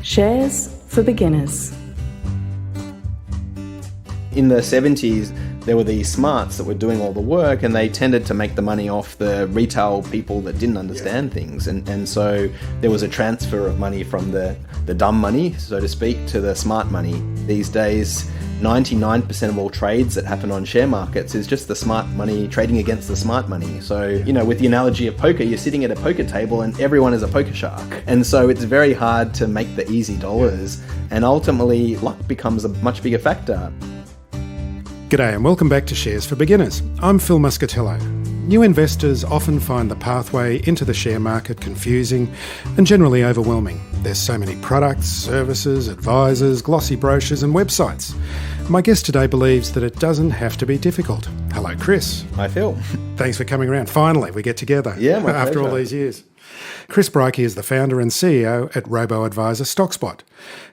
Shares for beginners. In the 70s, there were these smarts that were doing all the work, and they tended to make the money off the retail people that didn't understand things. And so there was a transfer of money from the dumb money, so to speak, to the smart money. These days, 99% of all trades that happen on share markets is just the smart money trading against the smart money. So, with the analogy of poker, you're sitting at a poker table and everyone is a poker shark. And so it's very hard to make the easy dollars. And ultimately, luck becomes a much bigger factor. G'day and welcome back to Shares for Beginners. I'm Phil Muscatello. New investors often find the pathway into the share market confusing and generally overwhelming. There's so many products, services, advisors, glossy brochures and websites. My guest today believes that it doesn't have to be difficult. Hello, Chris. Hi, Phil. Thanks for coming around. Finally, we get together. Yeah, my after pleasure. all these years. Chris Bryzki is the founder and CEO at robo-advisor Stockspot.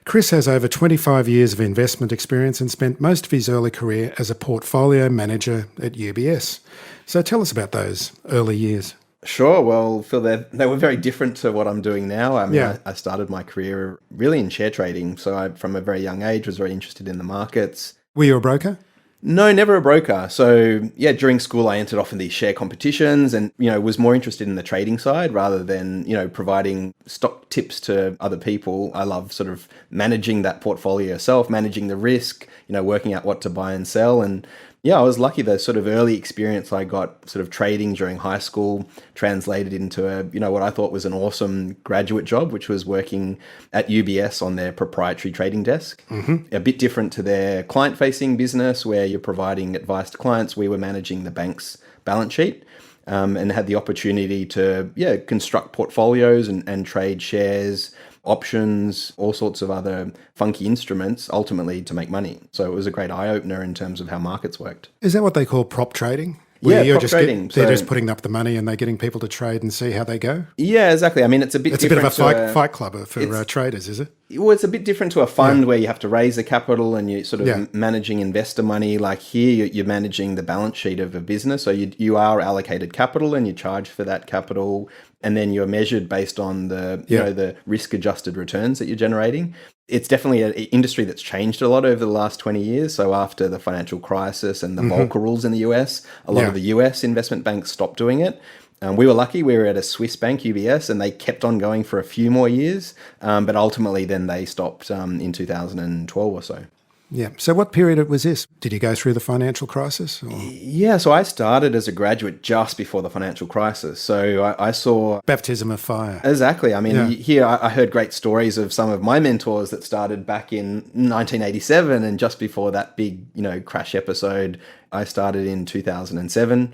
Chris has over 25 years of investment experience and spent most of his early career as a portfolio manager at UBS. So tell us about those early years. Sure. Well, Phil, they were very different to what I'm doing now. I started my career really in share trading. So I, from a very young age, was very interested in the markets. Were you a broker? No, never a broker. So during school, I entered off in these share competitions and, was more interested in the trading side rather than, providing stock tips to other people. I love sort of managing that portfolio yourself, managing the risk, working out what to buy and sell. And I was lucky. The sort of early experience I got sort of trading during high school translated into what I thought was an awesome graduate job, which was working at UBS on their proprietary trading desk. Mm-hmm. A bit different to their client-facing business where you're providing advice to clients. We were managing the bank's balance sheet and had the opportunity to, construct portfolios and trade shares, options, all sorts of other funky instruments, ultimately to make money. So it was a great eye-opener in terms of how markets worked. Is that what they call prop trading? Prop trading. They're just putting up the money and they're getting people to trade and see how they go? Yeah, exactly. I mean, it's a bit different. It's a bit of a fight club for traders, is it? Well, it's a bit different to a fund where you have to raise the capital and you're sort of managing investor money. Like here, you're managing the balance sheet of a business. So you are allocated capital and you charge for that capital. And then you're measured based on the risk-adjusted returns that you're generating. It's definitely an industry that's changed a lot over the last 20 years. So after the financial crisis and the Volcker rules in the US, a lot of the US investment banks stopped doing it. We were lucky. We were at a Swiss bank, UBS, and they kept on going for a few more years. But ultimately, then they stopped in 2012 or so. Yeah. So what period was this? Did you go through the financial crisis? Or? Yeah. So I started as a graduate just before the financial crisis. So I saw... Baptism of fire. Exactly. I mean, here I heard great stories of some of my mentors that started back in 1987 and just before that big, crash episode. I started in 2007,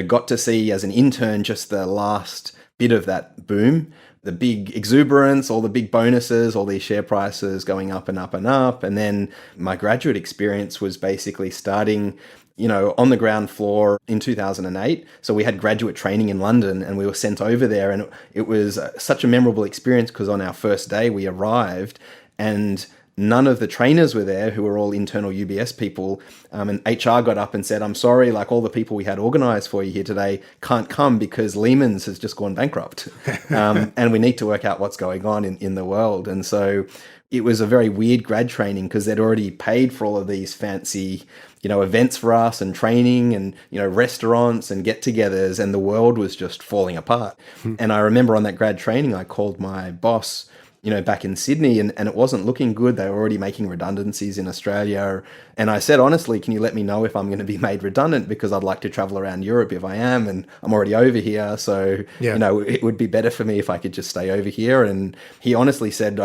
got to see as an intern just the last bit of that boom. The big exuberance, all the big bonuses, all these share prices going up and up and up. And then my graduate experience was basically starting, on the ground floor in 2008. So we had graduate training in London and we were sent over there. And it was such a memorable experience because on our first day we arrived and none of the trainers were there who were all internal UBS people. And HR got up and said, I'm sorry, like all the people we had organized for you here today can't come because Lehman's has just gone bankrupt. And we need to work out what's going on in the world. And so it was a very weird grad training because they'd already paid for all of these fancy, events for us and training and, restaurants and get-togethers, and the world was just falling apart. And I remember on that grad training, I called my boss back in Sydney and it wasn't looking good. They were already making redundancies in Australia. And I said, honestly, can you let me know if I'm going to be made redundant? Because I'd like to travel around Europe if I am. And I'm already over here. So, it would be better for me if I could just stay over here. And he honestly said,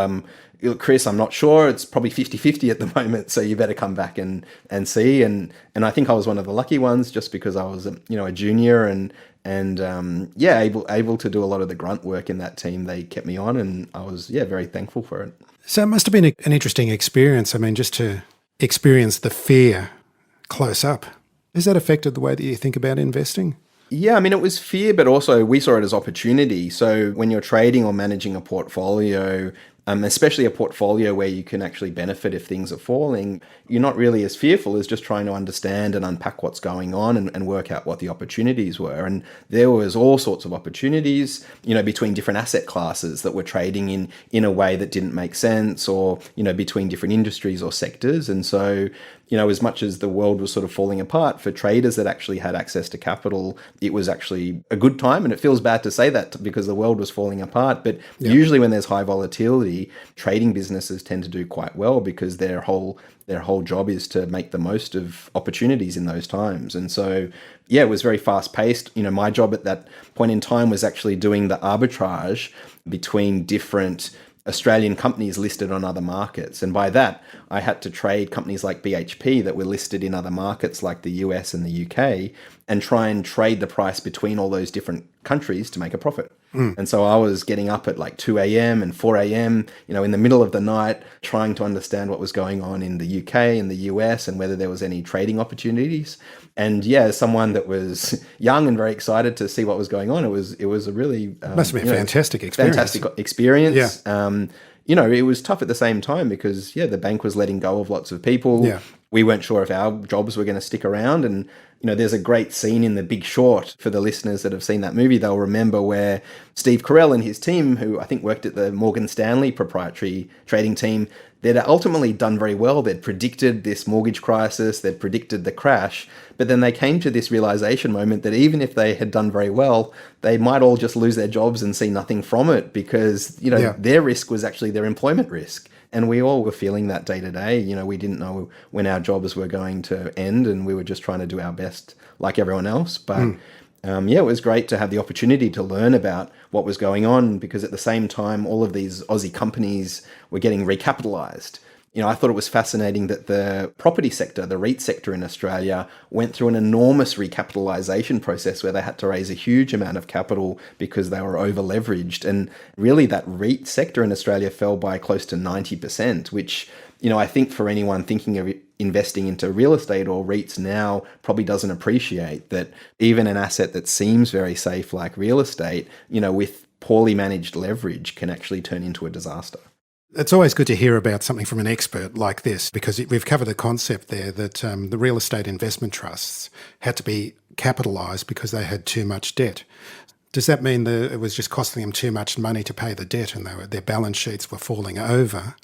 Chris, I'm not sure. It's probably 50-50 at the moment. So you better come back and see. And I think I was one of the lucky ones just because I was, a junior and able to do a lot of the grunt work in that team. They kept me on and I was, very thankful for it. So it must have been an interesting experience. I mean, just to experience the fear close up. Has that affected the way that you think about investing? Yeah, I mean, it was fear, but also we saw it as opportunity. So when you're trading or managing a portfolio, especially a portfolio where you can actually benefit if things are falling, you're not really as fearful as just trying to understand and unpack what's going on and work out what the opportunities were. And there was all sorts of opportunities, between different asset classes that were trading in a way that didn't make sense, or, between different industries or sectors. And so, as much as the world was sort of falling apart, for traders that actually had access to capital, it was actually a good time. And it feels bad to say that because the world was falling apart. But usually when there's high volatility, trading businesses tend to do quite well because their whole job is to make the most of opportunities in those times. And so, it was very fast paced. My job at that point in time was actually doing the arbitrage between different Australian companies listed on other markets. And by that, I had to trade companies like BHP that were listed in other markets like the US and the UK and try and trade the price between all those different countries to make a profit. And so I was getting up at like 2 a.m. and 4 a.m., in the middle of the night, trying to understand what was going on in the UK and the US and whether there was any trading opportunities. And as someone that was young and very excited to see what was going on, it was a really must have been a fantastic experience. Fantastic experience. Yeah. It was tough at the same time because the bank was letting go of lots of people. Yeah. We weren't sure if our jobs were going to stick around. And there's a great scene in The Big Short. For the listeners that have seen that movie, they'll remember where Steve Carell and his team, who I think worked at the Morgan Stanley proprietary trading team, they'd ultimately done very well. They'd predicted this mortgage crisis, they'd predicted the crash, but then they came to this realization moment that even if they had done very well, they might all just lose their jobs and see nothing from it because, their risk was actually their employment risk. And we all were feeling that day to day. We didn't know when our jobs were going to end and we were just trying to do our best like everyone else. But it was great to have the opportunity to learn about what was going on because at the same time, all of these Aussie companies were getting recapitalized. I thought it was fascinating that the property sector, the REIT sector in Australia, went through an enormous recapitalization process where they had to raise a huge amount of capital because they were over leveraged. And really that REIT sector in Australia fell by close to 90%, which, I think for anyone thinking of investing into real estate or REITs now probably doesn't appreciate that even an asset that seems very safe like real estate, with poorly managed leverage can actually turn into a disaster. It's always good to hear about something from an expert like this because we've covered the concept there that the real estate investment trusts had to be capitalised because they had too much debt. Does that mean that it was just costing them too much money to pay the debt and their balance sheets were falling over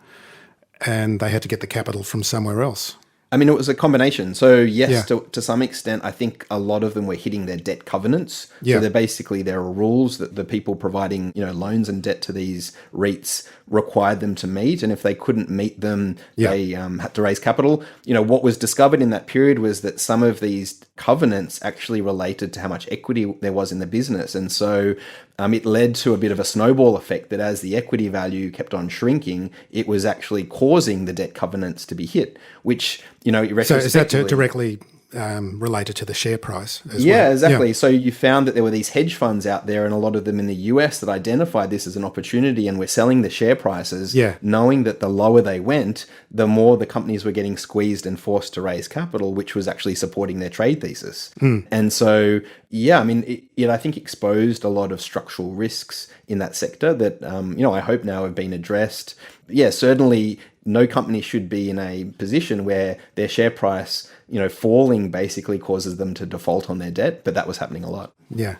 and they had to get the capital from somewhere else? I mean, it was a combination. So yes, to some extent, I think a lot of them were hitting their debt covenants. So there are rules that the people providing, loans and debt to these REITs required them to meet. And if they couldn't meet them, they had to raise capital. What was discovered in that period was that some of these covenants actually related to how much equity there was in the business. And so it led to a bit of a snowball effect that as the equity value kept on shrinking, it was actually causing the debt covenants to be hit, which, So is that directly related to the share price as well? Yeah, exactly. So you found that there were these hedge funds out there and a lot of them in the US that identified this as an opportunity and were selling the share prices, knowing that the lower they went, the more the companies were getting squeezed and forced to raise capital, which was actually supporting their trade thesis. And so, it I think exposed a lot of structural risks in that sector that, I hope now have been addressed. Certainly no company should be in a position where their share price, falling basically causes them to default on their debt, but that was happening a lot. Yeah.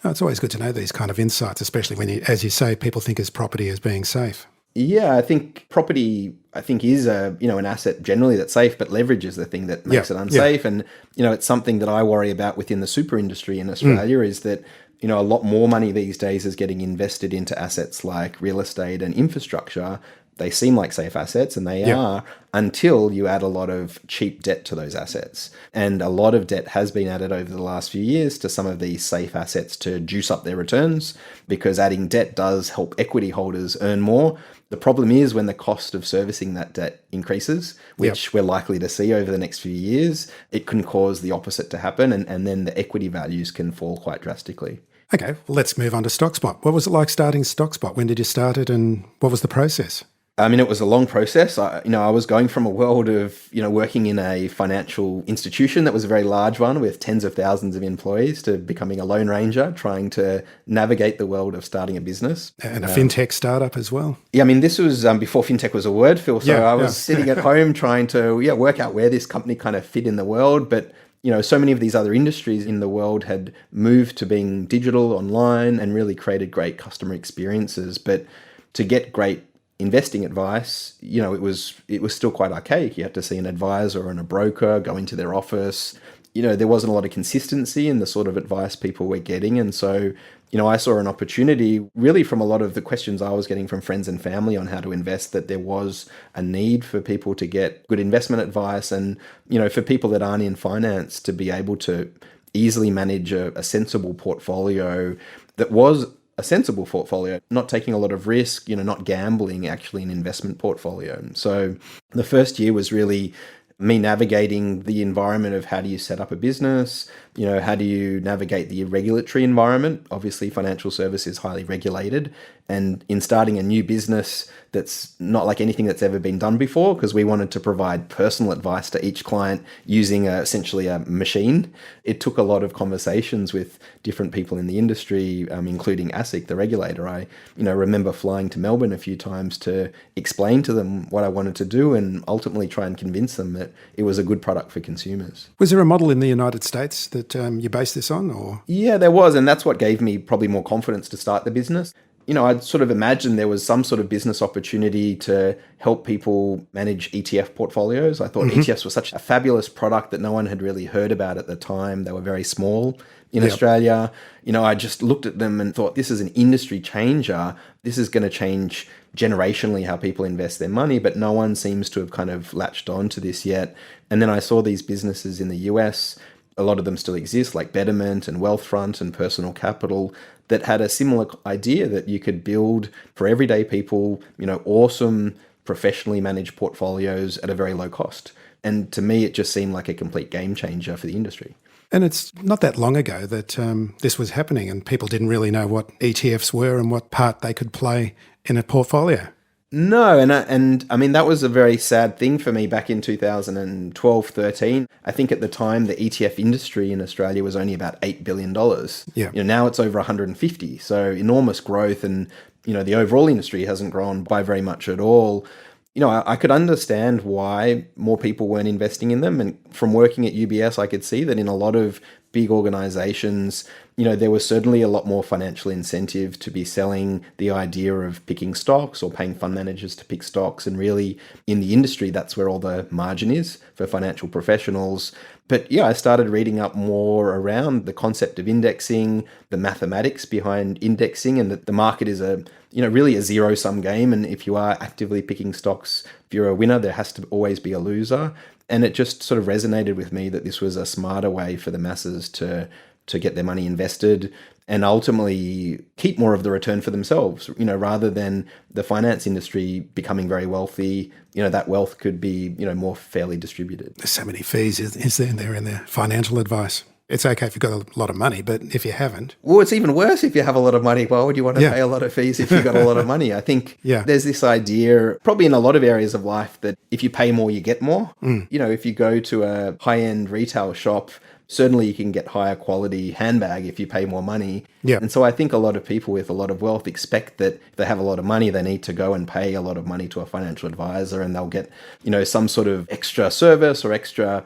Oh, it's always good to know these kind of insights, especially when, as you say, people think of property as being safe. Yeah, I think property, is an asset generally that's safe, but leverage is the thing that makes it unsafe. And, it's something that I worry about within the super industry in Australia is that, a lot more money these days is getting invested into assets like real estate and infrastructure. They seem like safe assets, and they are, until you add a lot of cheap debt to those assets. And a lot of debt has been added over the last few years to some of these safe assets to juice up their returns, because adding debt does help equity holders earn more. The problem is when the cost of servicing that debt increases, which we're likely to see over the next few years, it can cause the opposite to happen, and then the equity values can fall quite drastically. Okay, well, let's move on to Stockspot. What was it like starting Stockspot? When did you start it and what was the process? I mean, it was a long process. I was going from a world of, working in a financial institution that was a very large one with tens of thousands of employees to becoming a lone ranger, trying to navigate the world of starting a business. And a fintech startup as well. Yeah, I mean, this was before fintech was a word, Phil. So I was sitting at home trying to work out where this company kind of fit in the world. But so many of these other industries in the world had moved to being digital, online, and really created great customer experiences. But to get great investing advice, it was still quite archaic. You had to see an advisor and a broker, go into their office. There wasn't a lot of consistency in the sort of advice people were getting. And so, I saw an opportunity really from a lot of the questions I was getting from friends and family on how to invest, that there was a need for people to get good investment advice and, for people that aren't in finance to be able to easily manage a sensible portfolio that was a sensible portfolio, not taking a lot of risk, not gambling, actually an investment portfolio. So the first year was really me navigating the environment of how do you set up a business, how do you navigate the regulatory environment. Obviously, financial service is highly regulated. And in starting a new business that's not like anything that's ever been done before, because we wanted to provide personal advice to each client using essentially a machine. It took a lot of conversations with different people in the industry, including ASIC, the regulator. I remember flying to Melbourne a few times to explain to them what I wanted to do and ultimately try and convince them that it was a good product for consumers. Was there a model in the United States that you based this on? Or Yeah, there was. And that's what gave me probably more confidence to start the business. I'd sort of imagined there was some sort of business opportunity to help people manage ETF portfolios. I thought ETFs were such a fabulous product that no one had really heard about at the time. They were very small in Australia. I just looked at them and thought, this is an industry changer. This is going to change generationally how people invest their money, but no one seems to have kind of latched on to this yet. And then I saw these businesses in the US, a lot of them still exist, like Betterment and Wealthfront and Personal Capital, that had a similar idea that you could build for everyday people, awesome professionally managed portfolios at a very low cost. And to me, it just seemed like a complete game changer for the industry. And it's not that long ago that this was happening and people didn't really know what ETFs were and what part they could play in a portfolio. No, and I mean, that was a very sad thing for me back in 2012, 13. I think at the time, the ETF industry in Australia was only about $8 billion. Yeah. Now it's over 150. So enormous growth. And, the overall industry hasn't grown by very much at all. I could understand why more people weren't investing in them. And from working at UBS, I could see that in a lot of big organizations, there was certainly a lot more financial incentive to be selling the idea of picking stocks or paying fund managers to pick stocks. And really in the industry, that's where all the margin is for financial professionals. But I started reading up more around the concept of indexing, the mathematics behind indexing, and that the market is really a zero-sum game. And if you are actively picking stocks, if you're a winner, there has to always be a loser. And it just sort of resonated with me that this was a smarter way for the masses to get their money invested and ultimately keep more of the return for themselves, rather than the finance industry becoming very wealthy. That wealth could be, more fairly distributed. There's so many fees, is there in their financial advice? It's okay if you've got a lot of money, but if you haven't... Well, it's even worse if you have a lot of money. Why would you want to pay a lot of fees if you've got a lot of money? I think there's this idea, probably in a lot of areas of life, that if you pay more, you get more. If you go to a high-end retail shop, certainly you can get higher quality handbag if you pay more money. Yeah. And so I think a lot of people with a lot of wealth expect that if they have a lot of money, they need to go and pay a lot of money to a financial advisor and they'll get, some sort of extra service or extra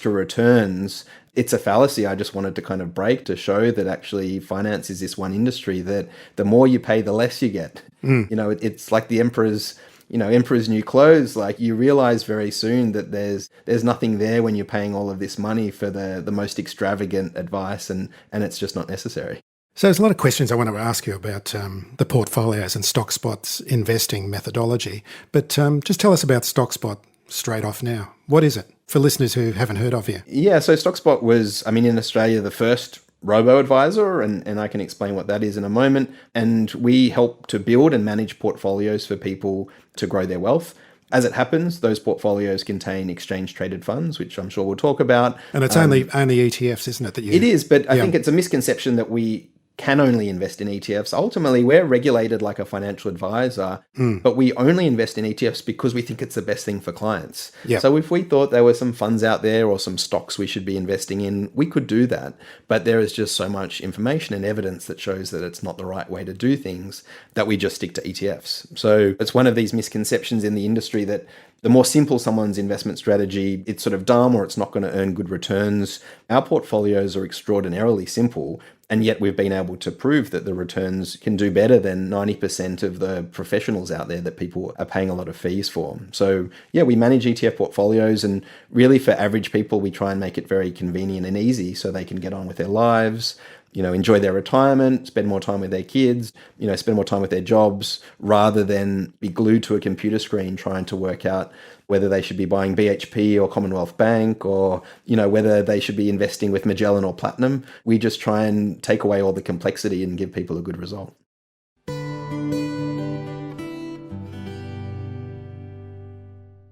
returns. It's a fallacy I just wanted to kind of break to show that actually finance is this one industry that the more you pay, the less you get. It's like the emperor's new clothes. Like, you realize very soon that there's nothing there when you're paying all of this money for the most extravagant advice, and it's just not necessary. So there's a lot of questions I want to ask you about the portfolios and Stockspot's investing methodology. But just tell us about Stockspot straight off now. What is it for listeners who haven't heard of you? Yeah, so Stockspot was, in Australia, the first robo-advisor, and I can explain what that is in a moment. And we help to build and manage portfolios for people to grow their wealth. As it happens, those portfolios contain exchange-traded funds, which I'm sure we'll talk about. And it's only ETFs, isn't it? It is, but I think it's a misconception that we can only invest in ETFs. Ultimately, we're regulated like a financial advisor, but we only invest in ETFs because we think it's the best thing for clients. Yep. So if we thought there were some funds out there or some stocks we should be investing in, we could do that. But there is just so much information and evidence that shows that it's not the right way to do things that we just stick to ETFs. So it's one of these misconceptions in the industry that the more simple someone's investment strategy, it's sort of dumb or it's not going to earn good returns. Our portfolios are extraordinarily simple, and yet we've been able to prove that the returns can do better than 90% of the professionals out there that people are paying a lot of fees for. So yeah, we manage ETF portfolios, and really for average people, we try and make it very convenient and easy so they can get on with their lives, enjoy their retirement, spend more time with their kids, spend more time with their jobs, rather than be glued to a computer screen trying to work out whether they should be buying BHP or Commonwealth Bank, or, whether they should be investing with Magellan or Platinum. We just try and take away all the complexity and give people a good result.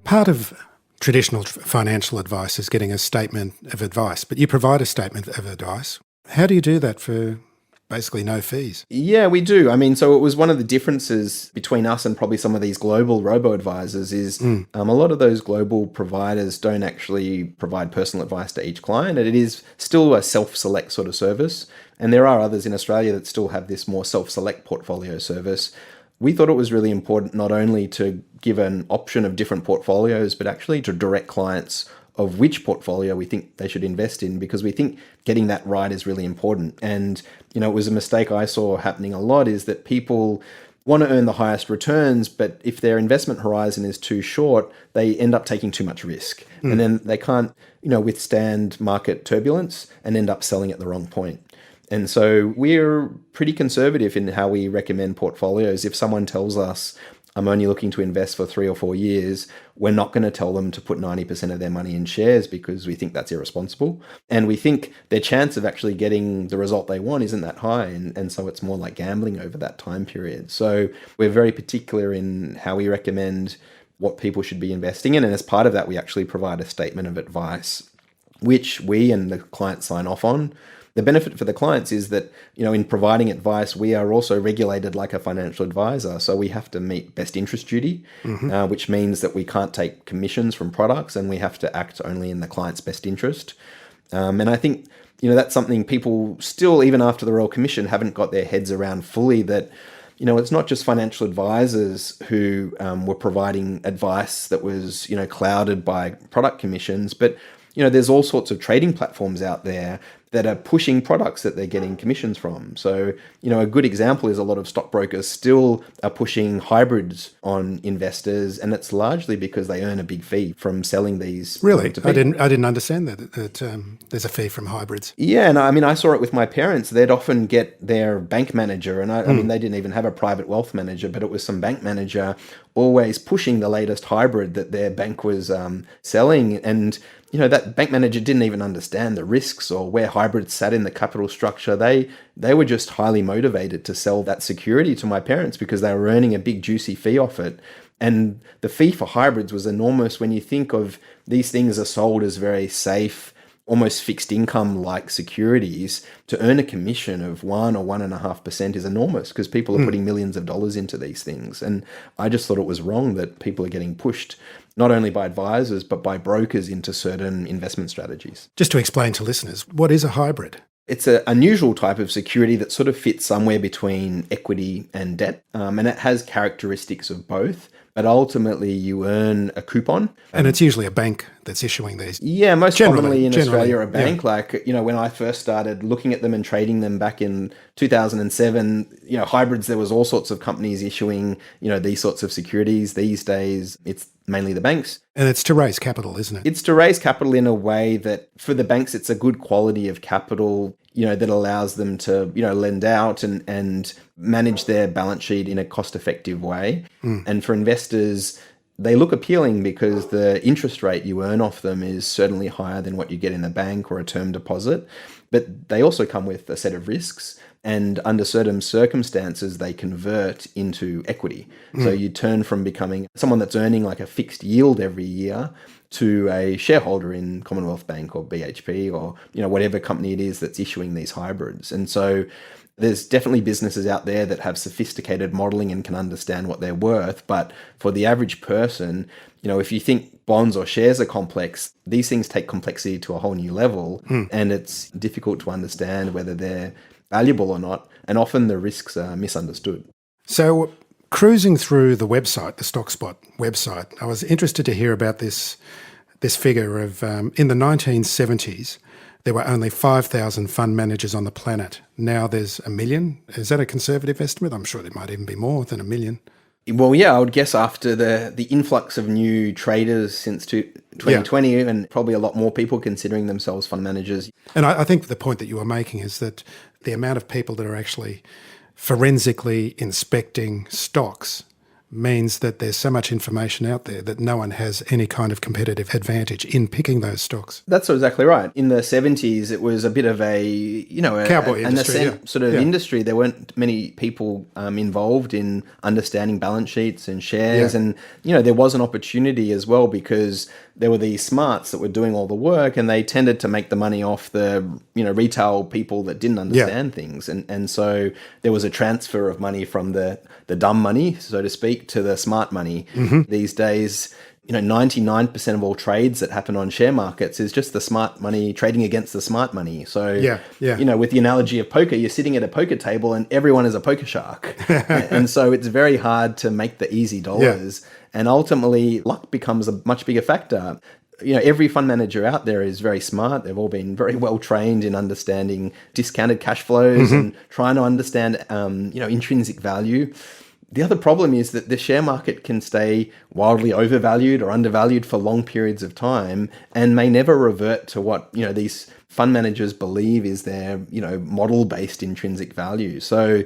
Part of traditional financial advice is getting a statement of advice, but you provide a statement of advice. How do you do that for basically no fees? Yeah, we do. So it was one of the differences between us and probably some of these global robo-advisors is a lot of those global providers don't actually provide personal advice to each client. And it is still a self-select sort of service. And there are others in Australia that still have this more self-select portfolio service. We thought it was really important not only to give an option of different portfolios, but actually to direct clients of which portfolio we think they should invest in, because we think getting that right is really important. And, it was a mistake I saw happening a lot, is that people want to earn the highest returns, but if their investment horizon is too short, they end up taking too much risk. And then they can't, withstand market turbulence and end up selling at the wrong point. And so we're pretty conservative in how we recommend portfolios. If someone tells us, I'm only looking to invest for 3 or 4 years, we're not going to tell them to put 90% of their money in shares, because we think that's irresponsible. And we think their chance of actually getting the result they want isn't that high. And so it's more like gambling over that time period. So we're very particular in how we recommend what people should be investing in. And as part of that, we actually provide a statement of advice, which we and the client sign off on. The benefit for the clients is that, in providing advice, we are also regulated like a financial advisor. So we have to meet best interest duty, which means that we can't take commissions from products, and we have to act only in the client's best interest. And I think, that's something people still, even after the Royal Commission, haven't got their heads around fully, that, it's not just financial advisors who were providing advice that was, clouded by product commissions, but there's all sorts of trading platforms out there that are pushing products that they're getting commissions from. So, a good example is a lot of stockbrokers still are pushing hybrids on investors, and it's largely because they earn a big fee from selling these. Really? I didn't understand that there's a fee from hybrids. Yeah, and I saw it with my parents. They'd often get their bank manager, and I mean, they didn't even have a private wealth manager, but it was some bank manager always pushing the latest hybrid that their bank was selling. And that bank manager didn't even understand the risks or where hybrids sat in the capital structure. They were just highly motivated to sell that security to my parents because they were earning a big juicy fee off it. And the fee for hybrids was enormous when you think of these things are sold as very safe, almost fixed income like securities. To earn a commission of 1 or 1.5% is enormous, because people are putting millions of dollars into these things. And I just thought it was wrong that people are getting pushed not only by advisors, but by brokers into certain investment strategies. Just to explain to listeners, what is a hybrid? It's an unusual type of security that sort of fits somewhere between equity and debt. And it has characteristics of both, but ultimately you earn a coupon. And it's usually a bank that's issuing these. Yeah, most commonly in Australia, a bank. Yeah. Like, when I first started looking at them and trading them back in 2007, hybrids, there was all sorts of companies issuing, these sorts of securities. These days, it's mainly the banks. And it's to raise capital, isn't it? It's to raise capital in a way that for the banks, it's a good quality of capital, that allows them to, lend out and manage their balance sheet in a cost-effective way. And for investors, they look appealing because the interest rate you earn off them is certainly higher than what you get in a bank or a term deposit. But they also come with a set of risks. And under certain circumstances, they convert into equity. So you turn from becoming someone that's earning like a fixed yield every year to a shareholder in Commonwealth Bank or BHP or, whatever company it is that's issuing these hybrids. And so There's definitely businesses out there that have sophisticated modeling and can understand what they're worth. But for the average person, if you think bonds or shares are complex, these things take complexity to a whole new level. And it's difficult to understand whether they're valuable or not. And often the risks are misunderstood. So cruising through the website, the Stockspot website, I was interested to hear about this figure of in the 1970s, there were only 5,000 fund managers on the planet. Now there's 1 million. Is that a conservative estimate? I'm sure there might even be more than 1 million. Well, yeah, I would guess after the influx of new traders since 2020 and probably a lot more people considering themselves fund managers. And I think the point that you were making is that the amount of people that are actually forensically inspecting stocks means that there's so much information out there that no one has any kind of competitive advantage in picking those stocks. That's exactly right. In the 70s, it was a bit of a, cowboy industry, industry. There weren't many people involved in understanding balance sheets and shares. Yeah. And, there was an opportunity as well because there were these smarts that were doing all the work and they tended to make the money off the, retail people that didn't understand things. And so there was a transfer of money from the dumb money, so to speak, to the smart money. These days, 99% of all trades that happen on share markets is just the smart money trading against the smart money. So, with the analogy of poker, you're sitting at a poker table and everyone is a poker shark. And so it's very hard to make the easy dollars. Yeah. And ultimately, luck becomes a much bigger factor. Every fund manager out there is very smart. They've all been very well trained in understanding discounted cash flows and trying to understand, intrinsic value. The other problem is that the share market can stay wildly overvalued or undervalued for long periods of time and may never revert to what, these fund managers believe is their, model-based intrinsic value. So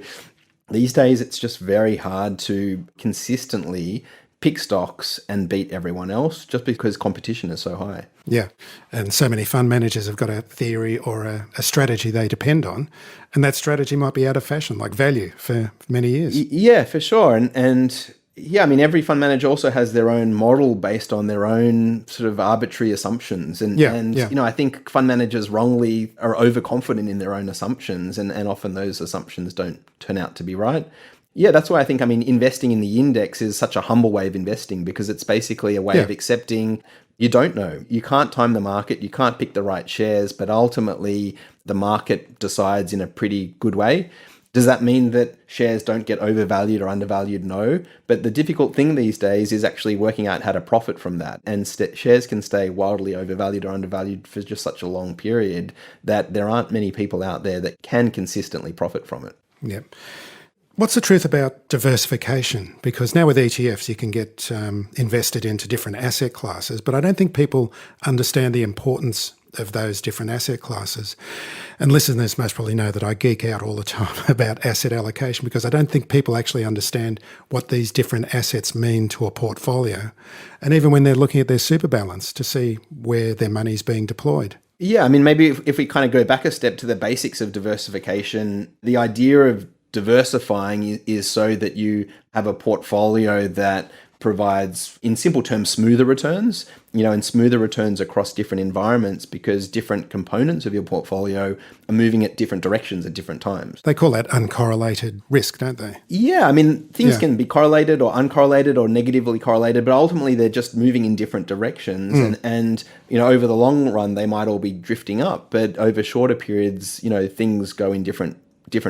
these days, it's just very hard to consistently pick stocks and beat everyone else just because competition is so high. Yeah. And so many fund managers have got a theory or a strategy they depend on. And that strategy might be out of fashion, like value for many years. Yeah, for sure. And every fund manager also has their own model based on their own sort of arbitrary assumptions. I think fund managers wrongly are overconfident in their own assumptions and often those assumptions don't turn out to be right. Yeah, that's why I think, investing in the index is such a humble way of investing because it's basically a way of accepting you don't know. You can't time the market. You can't pick the right shares, but ultimately the market decides in a pretty good way. Does that mean that shares don't get overvalued or undervalued? No. But the difficult thing these days is actually working out how to profit from that. And shares can stay wildly overvalued or undervalued for just such a long period that there aren't many people out there that can consistently profit from it. Yeah. What's the truth about diversification? Because now with ETFs, you can get invested into different asset classes, but I don't think people understand the importance of those different asset classes. And listeners most probably know that I geek out all the time about asset allocation because I don't think people actually understand what these different assets mean to a portfolio. And even when they're looking at their super balance to see where their money's being deployed. Yeah, maybe if we kind of go back a step to the basics of diversification, the idea of diversifying is so that you have a portfolio that provides, in simple terms, smoother returns, and smoother returns across different environments because different components of your portfolio are moving at different directions at different times. They call that uncorrelated risk, don't they? Yeah, things can be correlated or uncorrelated or negatively correlated, but ultimately they're just moving in different directions. And over the long run, they might all be drifting up, but over shorter periods, things go in different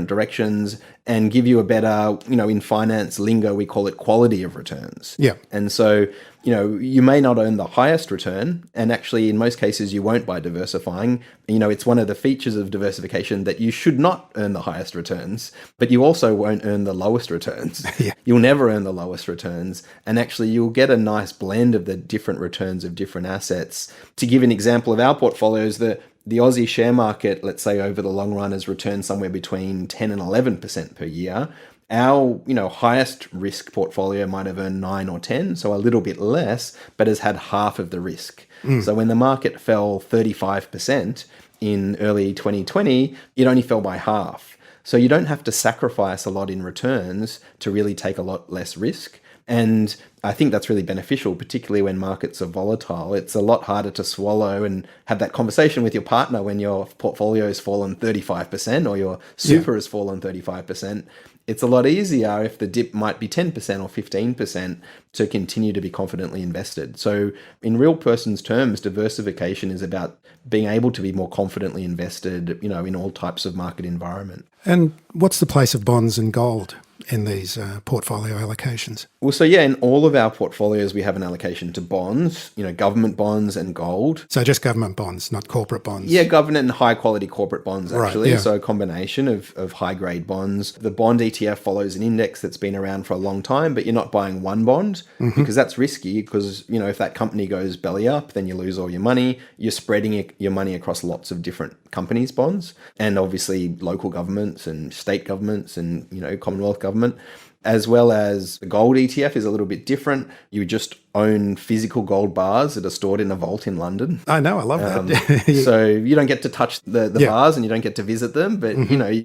directions and give you a better, in finance lingo, we call it quality of returns. Yeah. And so, you may not earn the highest return. And actually, in most cases, you won't by diversifying. It's one of the features of diversification that you should not earn the highest returns, but you also won't earn the lowest returns. Yeah. You'll never earn the lowest returns. And actually, you'll get a nice blend of the different returns of different assets. To give an example of our portfolios, the Aussie share market, let's say over the long run, has returned somewhere between 10 and 11% per year. Our, highest risk portfolio might have earned 9 or 10, so a little bit less, but has had half of the risk. So when the market fell 35% in early 2020, it only fell by half. So you don't have to sacrifice a lot in returns to really take a lot less risk. And I think that's really beneficial, particularly when markets are volatile. It's a lot harder to swallow and have that conversation with your partner when your portfolio has fallen 35% or your super has fallen 35%. It's a lot easier if the dip might be 10% or 15% to continue to be confidently invested. So in real person's terms, diversification is about being able to be more confidently invested, in all types of market environment. And what's the place of bonds and gold in these portfolio allocations? Well, so yeah, in all of our portfolios, we have an allocation to bonds, government bonds and gold. So just government bonds, not corporate bonds? Yeah, government and high quality corporate bonds, actually. Right, yeah. So a combination of high grade bonds. The bond ETF follows an index that's been around for a long time, but you're not buying one bond because that's risky because, if that company goes belly up, then you lose all your money. You're spreading your money across lots of different companies' bonds and obviously local governments and state governments and, Commonwealth government. As well as the gold ETF is a little bit different. You just own physical gold bars that are stored in a vault in London. I know, I love that. So you don't get to touch the bars and you don't get to visit them, but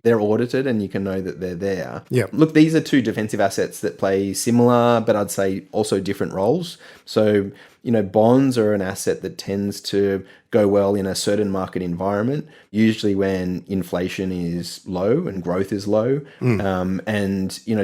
they're audited and you can know that they're there. Yeah. Look, these are two defensive assets that play similar, but I'd say also different roles. So, bonds are an asset that tends to go well in a certain market environment, usually when inflation is low and growth is low.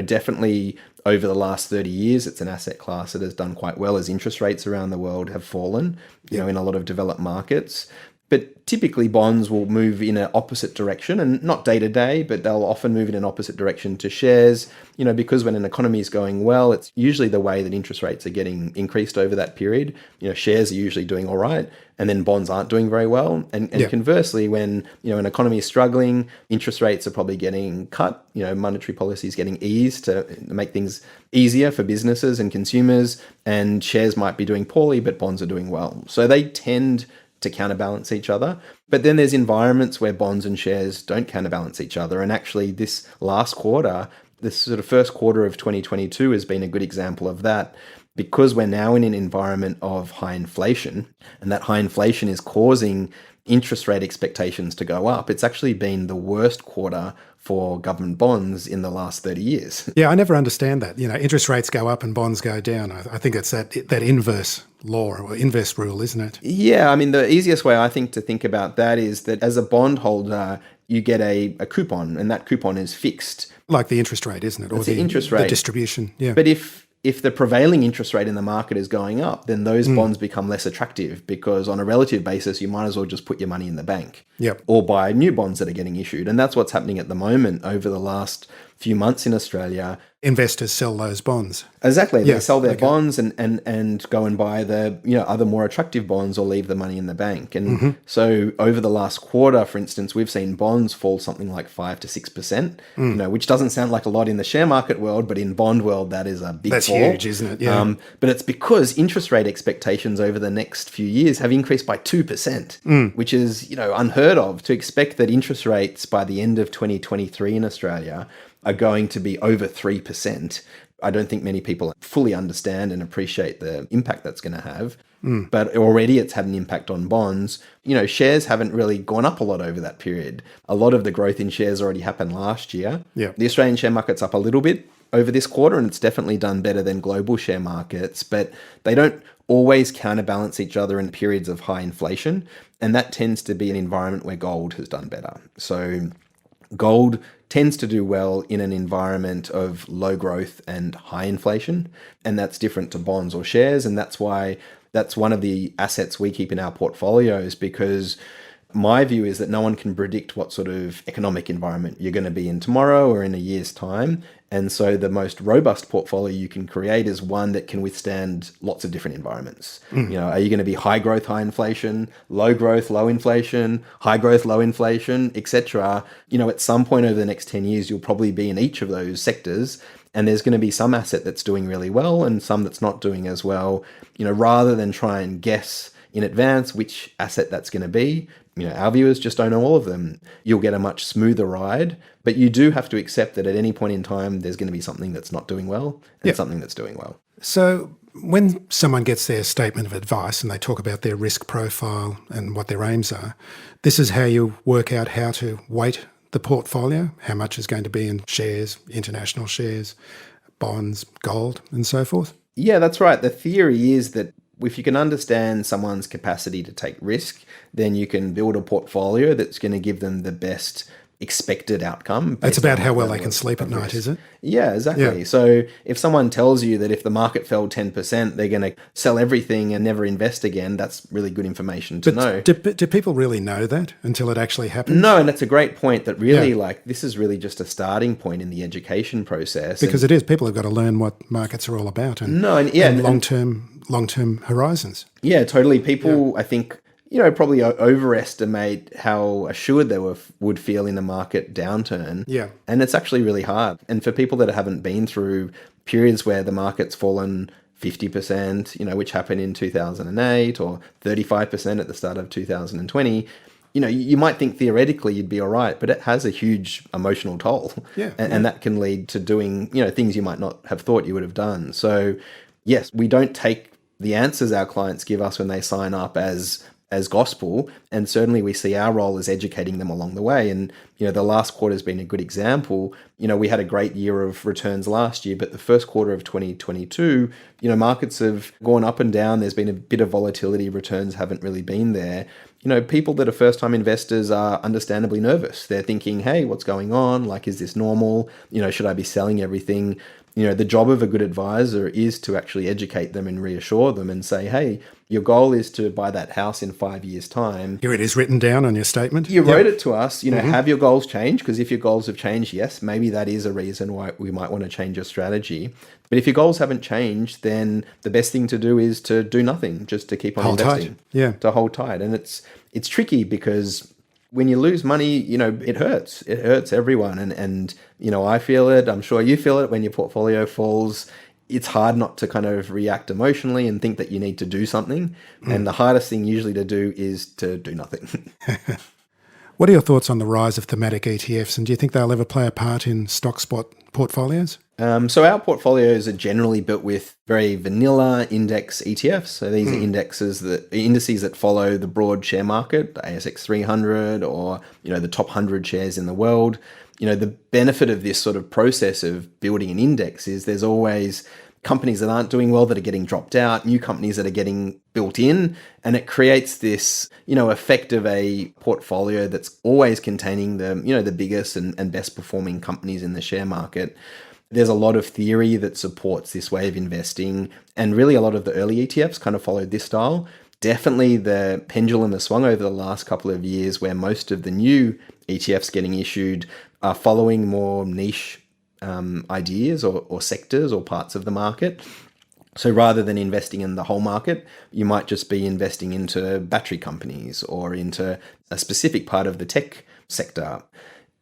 Definitely over the last 30 years, it's an asset class that has done quite well as interest rates around the world have fallen, in a lot of developed markets. But typically bonds will move in an opposite direction, and not day to day, but they'll often move in an opposite direction to shares, because when an economy is going well, it's usually the way that interest rates are getting increased over that period. Shares are usually doing all right, and then bonds aren't doing very well. And conversely, when, an economy is struggling, interest rates are probably getting cut, monetary policy is getting eased to make things easier for businesses and consumers, and shares might be doing poorly, but bonds are doing well. So they tend to counterbalance each other. But then there's environments where bonds and shares don't counterbalance each other. And actually this last quarter, this sort of first quarter of 2022 has been a good example of that, because we're now in an environment of high inflation, and that high inflation is causing interest rate expectations to go up. It's actually been the worst quarter for government bonds in the last 30 years. Yeah, I never understand that. Interest rates go up and bonds go down. I think it's that inverse law or inverse rule, isn't it? Yeah, the easiest way I think to think about that is that as a bondholder, you get a coupon, and that coupon is fixed. Like the interest rate, isn't it? Or the interest rate. The distribution, yeah. But if the prevailing interest rate in the market is going up, then those bonds become less attractive, because on a relative basis, you might as well just put your money in the bank. Yep. Or buy new bonds that are getting issued. And that's what's happening at the moment over the last few months in Australia. Investors sell those bonds. Exactly. They sell their bonds and go and buy the other more attractive bonds or leave the money in the bank. And so over the last quarter, for instance, we've seen bonds fall something like 5 to 6%, which doesn't sound like a lot in the share market world, but in bond world, that is a big fall. That's huge, isn't it? Yeah. But it's because interest rate expectations over the next few years have increased by 2%, which is, unheard of. To expect that interest rates by the end of 2023 in Australia are going to be over 3%. I don't think many people fully understand and appreciate the impact that's going to have. But already it's had an impact on bonds. Shares haven't really gone up a lot over that period. A lot of the growth in shares already happened last year. Yeah. The Australian share market's up a little bit over this quarter, and it's definitely done better than global share markets, but they don't always counterbalance each other in periods of high inflation. And that tends to be an environment where gold has done better. So gold tends to do well in an environment of low growth and high inflation. And that's different to bonds or shares. And that's why that's one of the assets we keep in our portfolios, because my view is that no one can predict what sort of economic environment you're going to be in tomorrow or in a year's time. And so the most robust portfolio you can create is one that can withstand lots of different environments. Are you going to be high growth, high inflation, low growth, low inflation, high growth, low inflation, etc.? At some point over the next 10 years, you'll probably be in each of those sectors. And there's going to be some asset that's doing really well and some that's not doing as well. Rather than try and guess in advance which asset that's going to be, our viewers just don't know all of them. You'll get a much smoother ride, but you do have to accept that at any point in time, there's going to be something that's not doing well and something that's doing well. So when someone gets their statement of advice and they talk about their risk profile and what their aims are, this is how you work out how to weight the portfolio, how much is going to be in shares, international shares, bonds, gold, and so forth? Yeah, that's right. The theory is that if you can understand someone's capacity to take risk, then you can build a portfolio that's going to give them the best expected outcome. It's about how well they level can sleep at of night, risk. is it? Yeah, exactly. Yeah. So if someone tells you that if the market fell 10%, they're going to sell everything and never invest again, that's really good information to know. Do people really know that until it actually happens? No, and that's a great point that really, this is really just a starting point in the education process. Because it is. People have got to learn what markets are all about and long-term horizons. Yeah, totally. People, I think, probably overestimate how assured they would feel in a market downturn. Yeah. And it's actually really hard. And for people that haven't been through periods where the market's fallen 50%, which happened in 2008, or 35% at the start of 2020, you might think theoretically you'd be all right, but it has a huge emotional toll. Yeah. And that can lead to doing, things you might not have thought you would have done. So yes, we don't take the answers our clients give us when they sign up as gospel. And certainly we see our role as educating them along the way. And, the last quarter has been a good example. We had a great year of returns last year, but the first quarter of 2022, markets have gone up and down. There's been a bit of volatility. Returns haven't really been there. People that are first-time investors are understandably nervous. They're thinking, hey, what's going on? Like, is this normal? Should I be selling everything? The job of a good advisor is to actually educate them and reassure them and say, hey, your goal is to buy that house in 5 years' time. Here it is written down on your statement. You wrote it to us, have your goals changed? Because if your goals have changed, yes, maybe that is a reason why we might want to change your strategy. But if your goals haven't changed, then the best thing to do is to do nothing, just to keep on investing. Yeah. To hold tight. And it's tricky because when you lose money, it hurts. It hurts everyone. And I feel it. I'm sure you feel it when your portfolio falls. It's hard not to kind of react emotionally and think that you need to do something. And the hardest thing usually to do is to do nothing. What are your thoughts on the rise of thematic ETFs? And do you think they'll ever play a part in Stockspot portfolios? So our portfolios are generally built with very vanilla index ETFs. So these are indices that follow the broad share market, the ASX 300, or the top 100 shares in the world. The benefit of this sort of process of building an index is there's always companies that aren't doing well that are getting dropped out, new companies that are getting built in, and it creates this, effect of a portfolio that's always containing the biggest and best performing companies in the share market. There's a lot of theory that supports this way of investing, and really a lot of the early ETFs kind of followed this style. Definitely the pendulum has swung over the last couple of years where most of the new ETFs getting issued are following more niche ideas or sectors or parts of the market. So rather than investing in the whole market, you might just be investing into battery companies or into a specific part of the tech sector.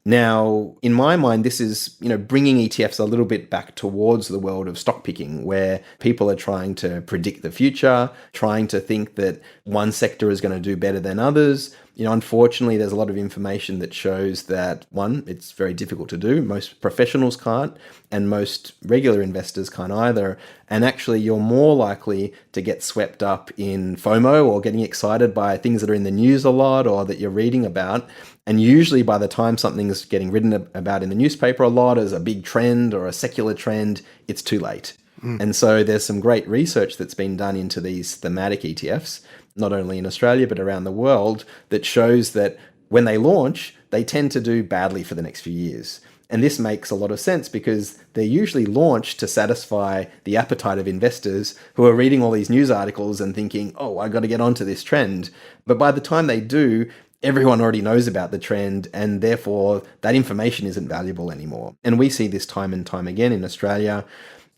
Now, in my mind, this is, bringing ETFs a little bit back towards the world of stock picking, where people are trying to predict the future, trying to think that one sector is going to do better than others. Unfortunately, there's a lot of information that shows that, one, it's very difficult to do. Most professionals can't, and most regular investors can't either. And actually, you're more likely to get swept up in FOMO or getting excited by things that are in the news a lot or that you're reading about. And usually by the time something's getting written about in the newspaper a lot as a big trend or a secular trend, it's too late. And so there's some great research that's been done into these thematic ETFs, not only in Australia, but around the world, that shows that when they launch, they tend to do badly for the next few years. And this makes a lot of sense because they're usually launched to satisfy the appetite of investors who are reading all these news articles and thinking, oh, I got to get onto this trend. But by the time they do, everyone already knows about the trend, and therefore that information isn't valuable anymore. And we see this time and time again in Australia.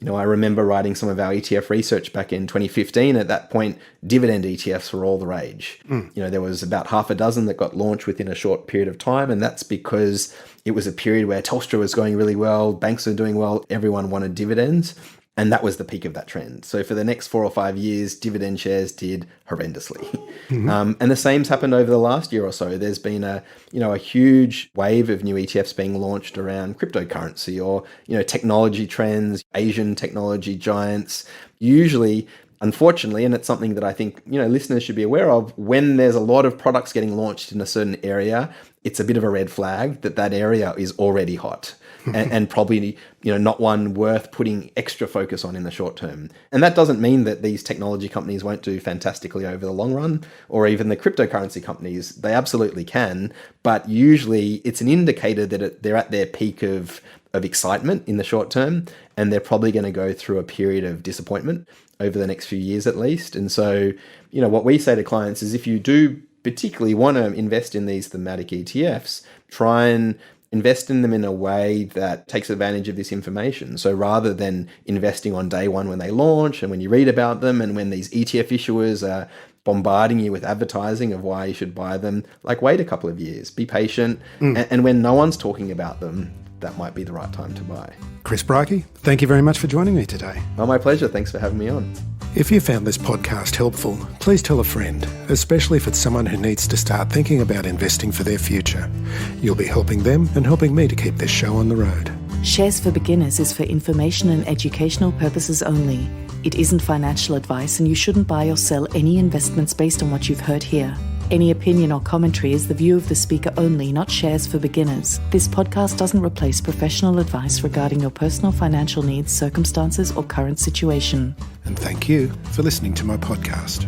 I remember writing some of our ETF research back in 2015. At that point, dividend ETFs were all the rage. There was about half a dozen that got launched within a short period of time, and that's because it was a period where Telstra was going really well, banks were doing well, everyone wanted dividends. And that was the peak of that trend. So for the next 4 or 5 years, dividend shares did horrendously. And the same's happened over the last year or so. There's been a huge wave of new ETFs being launched around cryptocurrency or, technology trends, Asian technology giants. Usually, unfortunately, and it's something that I think, listeners should be aware of, when there's a lot of products getting launched in a certain area, it's a bit of a red flag that area is already hot. and probably not one worth putting extra focus on in the short term. And that doesn't mean that these technology companies won't do fantastically over the long run, or even the cryptocurrency companies. They absolutely can, but usually it's an indicator that they're at their peak of excitement in the short term, and they're probably going to go through a period of disappointment over the next few years at least. And so, what we say to clients is if you do particularly want to invest in these thematic ETFs, try and invest in them in a way that takes advantage of this information. So rather than investing on day one when they launch and when you read about them and when these ETF issuers are bombarding you with advertising of why you should buy them, wait a couple of years, be patient, and when no one's talking about them, that might be the right time to buy. Chris Bryzki, thank you very much for joining me today. Oh, my pleasure. Thanks for having me on. If you found this podcast helpful, please tell a friend, especially if it's someone who needs to start thinking about investing for their future. You'll be helping them and helping me to keep this show on the road. Shares for Beginners is for information and educational purposes only. It isn't financial advice, and you shouldn't buy or sell any investments based on what you've heard here. Any opinion or commentary is the view of the speaker only, not Shares for Beginners. This podcast doesn't replace professional advice regarding your personal financial needs, circumstances, or current situation. And thank you for listening to my podcast.